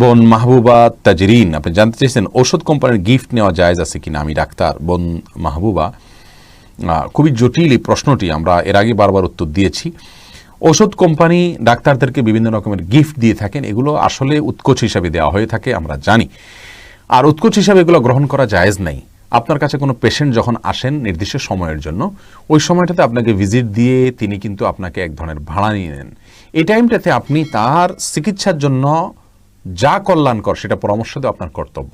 বোন মাহবুবা তাজরিন আপনি জানতে চাইছেন ওষুধ কোম্পানির গিফট নেওয়া জায়েজ আছে কিনা। আমি ডাক্তার। বোন মাহবুবা, খুবই জটিল এই প্রশ্নটি, আমরা এর আগে বারবার উত্তর দিয়েছি। ওষুধ কোম্পানি ডাক্তারদেরকে বিভিন্ন রকমের গিফট দিয়ে থাকেন, এগুলো আসলে উৎকোচ হিসাবে দেওয়া হয়ে থাকে আমরা জানি, আর উৎকোচ হিসাবে এগুলো গ্রহণ করা জায়েজ নাই। আপনার কাছে কোনো পেশেন্ট যখন আসেন নির্দিষ্ট সময়ের জন্য, ওই সময়টাতে আপনাকে ভিজিট দিয়ে তিনি কিন্তু আপনাকে এক ধরনের ভাড়া নিয়ে নেন। এই টাইমটাতে আপনি তার চিকিৎসার জন্য যা কল্যাণকর সেটা পরামর্শ দেওয়া আপনার কর্তব্য।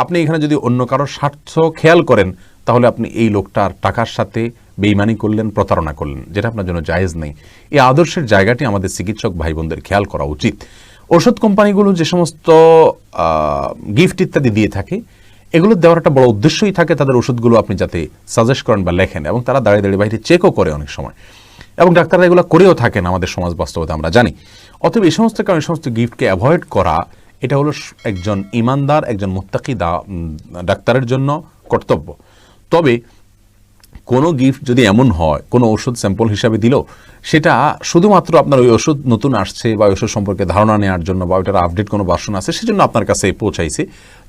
আপনি এখানে যদি অন্য কারোর স্বার্থ খেয়াল করেন, তাহলে আপনি এই লোকটার টাকার সাথে বেইমানি করলেন, প্রতারণা করলেন, যেটা আপনার জন্য জায়েজ নেই। এই আদর্শের জায়গাটি আমাদের চিকিৎসক ভাই বোনদের খেয়াল করা উচিত। ওষুধ কোম্পানিগুলো যে সমস্ত গিফট ইত্যাদি দিয়ে থাকে, এগুলো দেওয়ার একটা বড় উদ্দেশ্যই থাকে তাদের ওষুধগুলো আপনি যাতে সাজেস্ট করেন বা লেখেন, এবং তারা দাঁড়িয়ে দাঁড়িয়ে বাইরে চেকও করে অনেক সময়, এবং ডাক্তাররা এগুলো করেও থাকেন আমাদের সমাজ বাস্তবতা আমরা জানি। অতএব এই সমস্ত কারণে এই সমস্ত গিফটকে অ্যাভয়েড করা, এটা হলো একজন ইমানদার, একজন মুত্তাকি ডাক্তারের জন্য কর্তব্য। তবে কোনো গিফট যদি এমন হয়, কোনো ওষুধ স্যাম্পল হিসাবে দিল, সেটা শুধুমাত্র আপনার ওই ওষুধ নতুন আসছে বা ওষুধ সম্পর্কে ধারণা নেওয়ার জন্য বা ওইটার আপডেট কোনো ভার্সন আছে সেজন্য আপনার কাছে পৌঁছাইছে,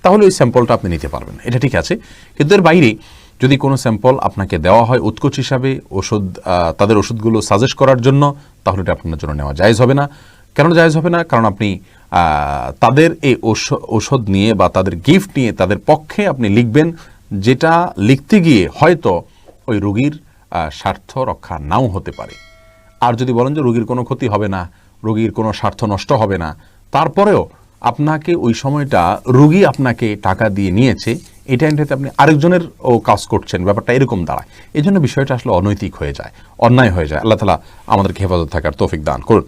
তাহলে ওই স্যাম্পলটা আপনি নিতে পারবেন, এটা ঠিক আছে। কিন্তু এর বাইরে যদি কোনো স্যাম্পল আপনাকে দেওয়া হয় উৎকোচ হিসাবে ওষুধ, তাদের ওষুধগুলো সাজেস্ট করার জন্য, তাহলে এটা আপনার জন্য নেওয়া জায়েজ হবে না। কেন জায়েজ হবে না? কারণ আপনি তাদের এই ঔষধ নিয়ে বা তাদের গিফট নিয়ে তাদের পক্ষে আপনি লিখবেন, যেটা লিখতে গিয়ে হয়তো ওই রোগীর স্বার্থ রক্ষা নাও হতে পারে। আর যদি বলেন যে রোগীর কোনো ক্ষতি হবে না, রোগীর কোনো স্বার্থ নষ্ট হবে না, তারপরেও আপনাকে ওই সময়টা রোগী আপনাকে টাকা দিয়ে নিয়েছে, এই টাইমটাতে আপনি আরেকজনের কাজ করছেন, ব্যাপারটা এরকম দাঁড়ায়। এই জন্য বিষয়টা আসলে অনৈতিক হয়ে যায়, অন্যায় হয়ে যায়। আল্লাহ তাআলা আমাদেরকে হেফাজত থাকার তৌফিক দান করুন।